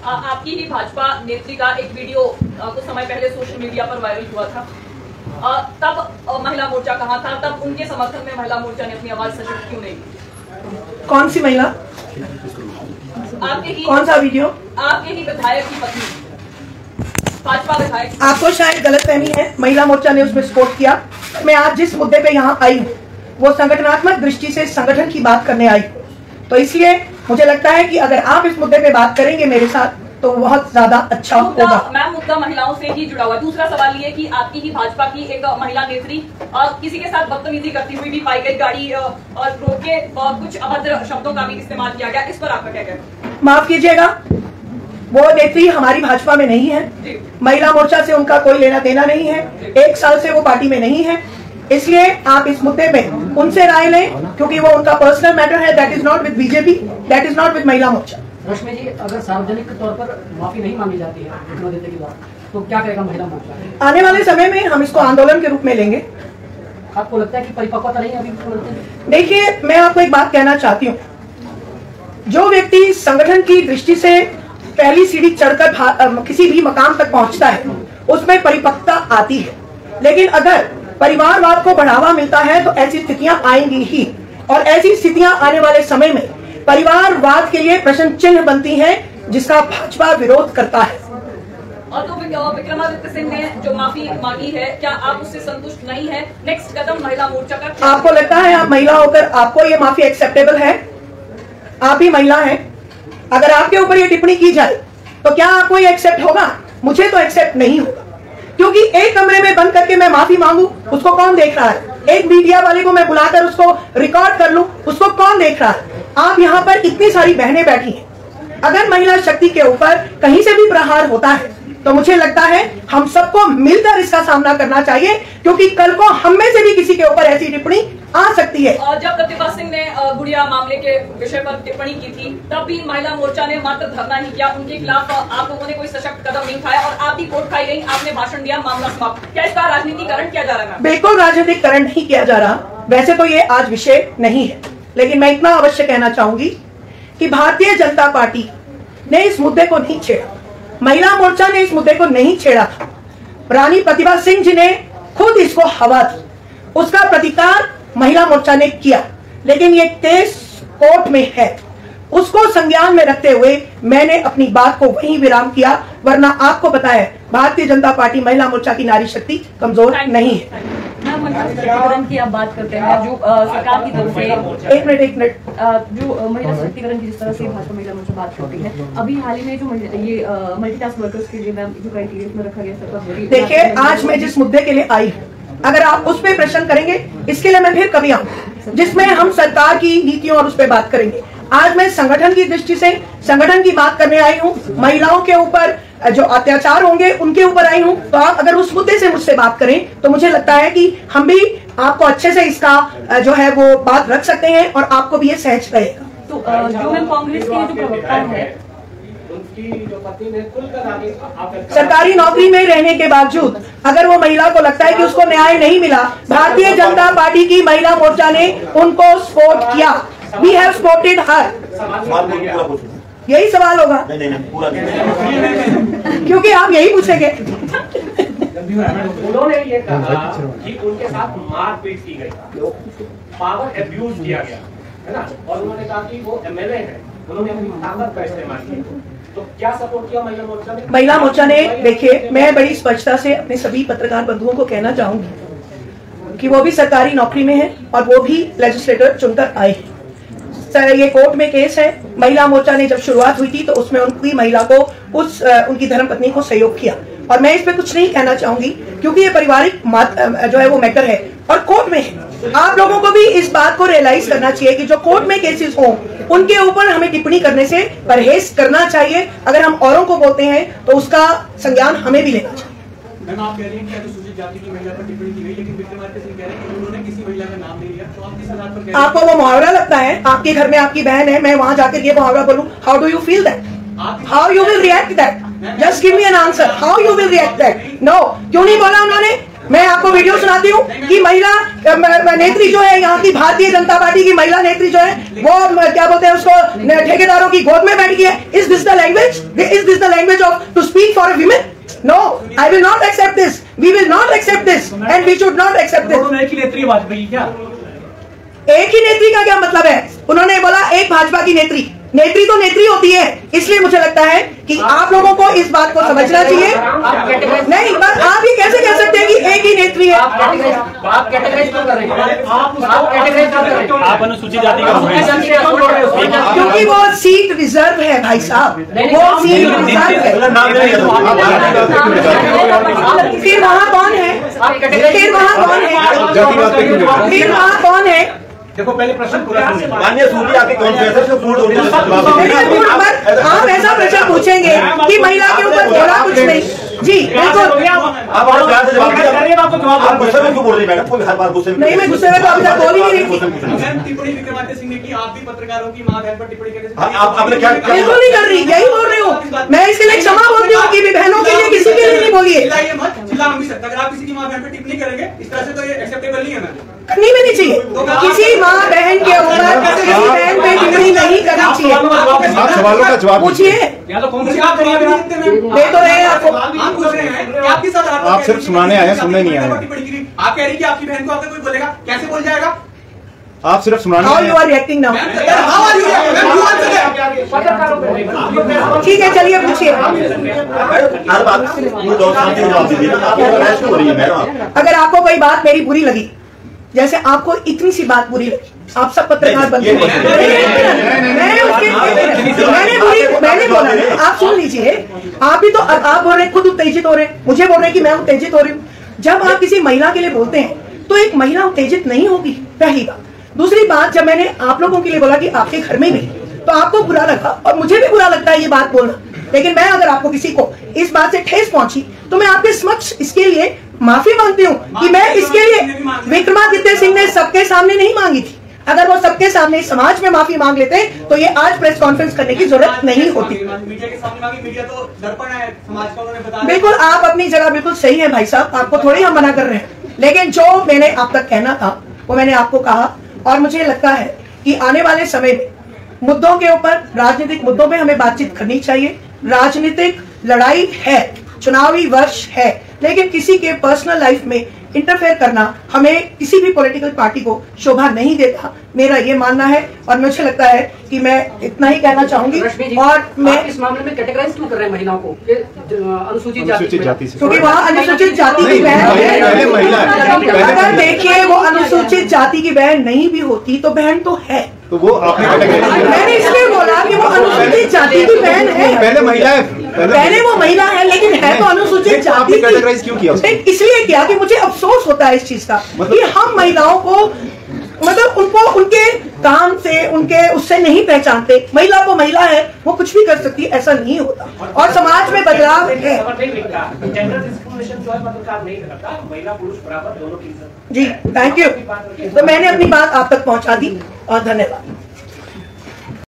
आपकी ही भाजपा नेत्री का एक वीडियो कुछ समय पहले सोशल मीडिया पर वायरल हुआ था। तब महिला मोर्चा कहाँ था? तब उनके समर्थन में महिला मोर्चा ने अपनी आवाज सशक्त क्यों नहीं की? कौन सी महिला? आपके ही कौन सा वीडियो? आपके ही विधायक की पत्नी, भाजपा विधायक। आपको शायद गलतफहमी है, महिला मोर्चा ने उसमें सपोर्ट किया। मैं आज जिस मुद्दे पे यहाँ आई हूँ वो संगठनात्मक दृष्टि से संगठन की बात करने आई हूँ, तो इसलिए मुझे लगता है कि अगर आप इस मुद्दे पे बात करेंगे मेरे साथ तो बहुत ज्यादा अच्छा होगा। मैम, मुद्दा महिलाओं से ही जुड़ा हुआ। दूसरा सवाल ये कि आपकी ही भाजपा की एक महिला नेत्री किसी के साथ बदतमीजी करती हुई भी पाई गई, गाड़ी और रोक के कुछ अभद्र शब्दों का भी इस्तेमाल किया गया, इस पर आपका क्या कहना? माफ कीजिएगा, वो नेत्री हमारी भाजपा में नहीं है, महिला मोर्चा से उनका कोई लेना देना नहीं है, 1 साल से वो पार्टी में नहीं है, इसलिए आप इस मुद्दे में उनसे राय लें, क्योंकि वो उनका पर्सनल मैटर है। That is not with BJP, that is not with महिला मोर्चा। रश्मि जी, अगर सार्वजनिक तौर पर माफी नहीं मांगी जाती है घटना देने के बाद, तो क्या करेगा महिला मोर्चा? आने वाले समय में हम इसको आंदोलन के रूप में लेंगे। आपको लगता है कि परिपक्वता नहीं है अभी? देखिए, मैं आपको एक बात कहना चाहती हूँ, जो व्यक्ति संगठन की दृष्टि से पहली सीढ़ी चढ़कर किसी भी मकाम तक पहुंचता है उसमें परिपक्वता आती है, लेकिन अगर परिवारवाद को बढ़ावा मिलता है तो ऐसी स्थितियां आएंगी ही, और ऐसी स्थितियां आने वाले समय में परिवारवाद के लिए प्रश्न चिन्ह बनती हैं, जिसका भाजपा विरोध करता है। और तो विक्रमादित्य सिंह ने जो माफी मांगी है, क्या आप उससे संतुष्ट नहीं है? नेक्स्ट कदम महिला मोर्चा का? आपको लगता है आप महिला होकर आपको ये माफी एक्सेप्टेबल है? आप ही महिला हैं, अगर आपके ऊपर ये टिप्पणी की जाए तो क्या आपको ये एक्सेप्ट होगा? मुझे तो एक्सेप्ट नहीं होगा, क्योंकि एक कमरे में बंद करके मैं माफी मांगू, उसको कौन देख रहा है? एक मीडिया वाले को मैं बुलाकर उसको रिकॉर्ड कर लूं, उसको कौन देख रहा है? आप यहाँ पर इतनी सारी बहनें बैठी हैं, अगर महिला शक्ति के ऊपर कहीं से भी प्रहार होता है तो मुझे लगता है हम सबको मिलकर इसका सामना करना चाहिए, क्योंकि कल को हम में से भी किसी के ऊपर ऐसी टिप्पणी आ सकती है। और जब प्रतिभा सिंह ने गुड़िया मामले के विषय पर टिप्पणी की थी, तब भी महिला मोर्चा ने मात्र धरना ही किया, उनके खिलाफ आप लोगों ने कोई सशक्त कदम नहीं उठाया और आप भी कोर्ट खाई गई, आपने भाषण दिया, मामला समाप्त। क्या इसका राजनीतिकरण किया जा रहा है? बिल्कुल राजनीतिकरण नहीं किया जा रहा। वैसे तो ये आज विषय नहीं है, लेकिन मैं इतना अवश्य कहना चाहूंगी कि भारतीय जनता पार्टी ने इस मुद्दे को नहीं छेड़ा, महिला मोर्चा ने इस मुद्दे को नहीं छेड़ा था। रानी प्रतिभा सिंह जी ने खुद इसको हवा दी, उसका प्रतिकार महिला मोर्चा ने किया, लेकिन ये केस कोर्ट में है, उसको संज्ञान में रखते हुए मैंने अपनी बात को वहीं विराम किया, वरना आपको पता है भारतीय जनता पार्टी महिला मोर्चा की नारी शक्ति कमजोर नहीं है। महिला सशक्तिकरण की आप बात करते हैं, जो सरकार की तरफ से एक मिनट जो महिला सशक्तिकरण की जिस तरह से भाजपा महिला मोर्चा बात करती है, अभी हाल ही में जो ये मल्टीटास्क वर्कर्स के लिए मैम जो क्राइटेरिया में रखा गया, देखिए आज मैं जिस मुद्दे के लिए आई हूँ, अगर आप उस पर प्रश्न करेंगे इसके लिए मैं फिर कभी आऊँ जिसमें हम सरकार की नीतियों और उस पर बात करेंगे। आज मैं संगठन की दृष्टि से संगठन की बात करने आई हूँ, महिलाओं के ऊपर जो अत्याचार होंगे उनके ऊपर आई हूँ, तो आप अगर उस मुद्दे से मुझसे बात करें तो मुझे लगता है कि हम भी आपको अच्छे से इसका जो है वो बात रख सकते हैं और आपको भी ये सहज रहेगा। तो जो मैम कांग्रेस की जो प्रवक्ता है, उनकी जो पत्नी ने खुलकर सरकारी नौकरी में रहने के बावजूद अगर वो महिला को लगता है कि उसको न्याय नहीं मिला, भारतीय जनता पार्टी की महिला मोर्चा ने उनको सपोर्ट किया। वी हैव सपोर्टेड हर। यही सवाल होगा? क्योंकि आप यही पूछेंगे। उन्होंने ये कहा कि उनके साथ मारपीट की गई, पावर एब्यूज किया गया है ना, और उन्होंने कहा कि वो एमएलए हैं, उन्होंने अपनी ताकत का इस्तेमाल किया। तो क्या सपोर्ट किया महिला मोर्चा ने? महिला मोर्चा ने, देखिए मैं बड़ी स्पष्टता से अपने सभी पत्रकार बंधुओं को कहना चाहूंगी कि वो भी सरकारी नौकरी में है और वो भी लेजिस्लेटर चुनकर आए हैं। सर ये कोर्ट में केस है, महिला मोर्चा ने जब शुरुआत हुई थी तो उसमें उनकी महिला को उनकी धर्मपत्नी को सहयोग किया, और मैं इस पे कुछ नहीं कहना चाहूंगी क्योंकि ये पारिवारिक जो है वो मैटर है और कोर्ट में है। आप लोगों को भी इस बात को रियलाइज करना चाहिए कि जो कोर्ट में केसेस हों उनके ऊपर हमें टिप्पणी करने से परहेज करना चाहिए। अगर हम औरों को बोलते हैं तो उसका संज्ञान हमें भी लेना चाहिए। मैम आप कह रही हैं कि अनुसूचित जाति की महिला पर टिप्पणी की गई, लेकिन विक्रमादित्य सिंह कह रहे हैं कि उन्होंने किसी महिला का नाम नहीं लिया, तो आप किस आधार पर कह रहे हैं? आपको वो मुहावरा लगता है? आपके घर में आपकी बहन है, मैं वहां जाकर ये मुहावरा बोलूं, how do you feel that? How you will react that? Just give me an answer. How you will react that? No, क्यों नहीं बोला उन्होंने? मैं आपको वीडियो सुनाती हूँ कि महिला नेत्री जो है यहाँ की भारतीय जनता पार्टी की महिला नेत्री जो है वो क्या बोलते हैं उसको ठेकेदारों की गोद में बैठ गई है। Is this the language? Is this the language of to speak for a women? No, I will not accept this. We will not accept this, and we should not accept this. एक ही नेत्री वाजपेयी क्या? एक ही नेत्री का क्या मतलब है? उन्होंने बोला एक भाजपा की नेत्री। नेत्री तो नेत्री होती है, इसलिए मुझे लगता है कि आप लोगों को इस बात को समझना चाहिए। नहीं, बस आप ये कैसे कह सकते हैं कि एक ही नेत्री है? आप कैटेगराइज क्यों कर रहे हैं? आप कैटेगराइज क्यों कर रहे हैं? आप अनुसूचित जाति का क्योंकि वो सीट रिजर्व है भाई साहब, वो सीट रिजर्व है। फिर वहाँ कौन है? फिर वहाँ कौन है? फिर वहाँ कौन है? देखो पहले प्रश्न पूरा माननीय सूर्य आपके कॉन्फ्रेंस से फूड आप ऐसा प्रश्न पूछेंगे कि महिला के ऊपर बोला कुछ नहीं। जी बिल्कुल, आप प्यार से जवाब दीजिए। आप गुस्से में क्यों बोल रही है मैडम? कोई हर बात गुस्से में नहीं, मैं गुस्से में तो अभी तक बोल ही नहीं रही। टिप्पणी विक्रमादित्य सिंह ने की, आप भी पत्रकारों की मां बहन पर टिप्पणी करने से आपने क्या बिल्कुल नहीं कर रही, यही बोल रही हूँ मैं। इसके लिए क्षमा बोलती हूँ कि बहनों के लिए किसी के लिए नहीं बोलिए। चिल्ला हम भी सकते, अगर आप किसी की मां बहन पर टिप्पणी करेंगे इस तरह से तो ये एक्सेप्टेबल नहीं है मैम। करनी भी नहीं चाहिए, किसी माँ बहन के ऊपर किसी बहन पे टिप्पणी नहीं करनी चाहिए। आप सवालों का जवाब पूछिए, या तो कौन सी आप जवाब नहीं देते मैम? दे तो रहे हैं आपको। आप पूछ रहे हैं कि आपके साथ आप सिर्फ सुनाने आए हैं, सुनने नहीं आए हैं। टिप्पणी की आप कह रही कि आपकी बहन को आकर कोई बोलेगा, कैसे बोल जाएगा? आप सिर्फ सुनाने how you are reacting now? ठीक है, चलिए पूछिए। हर बात जवाब दीजिए ना। आप बहस क्यों हो रही है मैडम? अगर आपको कोई बात मेरी बुरी लगी, जैसे आपको इतनी सी बात बुरी लगी, आप सब पत्रकार बनते मैंने बोला ना, आप सुन लीजिए। आप भी तो आप बोल रहे खुद उत्तेजित हो रहे हैं, मुझे बोल रहे हैं कि मैं उत्तेजित हो रही हूँ। जब आप किसी महिला के लिए बोलते हैं तो एक महिला उत्तेजित नहीं होगी, पहली बात। दूसरी बात, जब मैंने आप लोगों के लिए बोला कि आपके घर में भी, तो आपको बुरा लगा और मुझे भी बुरा लगता है ये बात बोलना। लेकिन मैं अगर आपको किसी को इस बात से ठेस पहुंची तो मैं आपके समक्ष इसके लिए माफी मांगती हूँ कि मैं इसके लिए विक्रमादित्य सिंह ने सबके सामने नहीं मांगी थी। अगर वो सबके सामने समाज में माफी मांग लेते तो ये आज प्रेस कॉन्फ्रेंस करने की जरूरत नहीं होती। मीडिया के सामने मांगी, मीडिया तो दर्पण है समाज का, उन्होंने बताया। बिल्कुल, आप अपनी जगह बिल्कुल सही है भाई साहब, आपको थोड़ी हम मना कर रहे हैं। लेकिन जो मैंने आप तक कहना था वो मैंने आपको कहा, और मुझे लगता है कि आने वाले समय में मुद्दों के ऊपर, राजनीतिक मुद्दों पे हमें बातचीत करनी चाहिए। राजनीतिक लड़ाई है, चुनावी वर्ष है, लेकिन किसी के पर्सनल लाइफ में इंटरफेयर करना हमें किसी भी पॉलिटिकल पार्टी को शोभा नहीं देता, मेरा ये मानना है। और मुझे लगता है कि मैं इतना ही कहना चाहूंगी। और मैं इस मामले में कैटेगराइज क्यों कर रहे हैं महिलाओं को? अनुसूचित जाति से, क्योंकि वहाँ अनुसूचित जाति की बहन है। अगर देखिए वो अनुसूचित जाति की बहन नहीं भी होती तो बहन तो है, तो वो आपने मैंने इसलिए बोला कि वो अनुसूचित जाति की बहन है। पहले महिला है, पहले वो महिला है, लेकिन है तो अनुसूचित जाति की। कैटेगराइज क्यों किया? इसलिए किया कि मुझे अफसोस होता है इस चीज का कि हम महिलाओं को, मतलब उनको उनके काम से, उनके उससे नहीं पहचानते। महिला को महिला है, वो कुछ भी कर सकती है, ऐसा नहीं होता। और समाज में बदलाव है। जेंडर डिस्क्रिमिनेशन जो है पत्रकार नहीं करता, महिला पुरुष बराबर दोनों की इज्जत। जी थैंक यू। तो मैंने अपनी बात आप तक पहुंचा दी और धन्यवाद।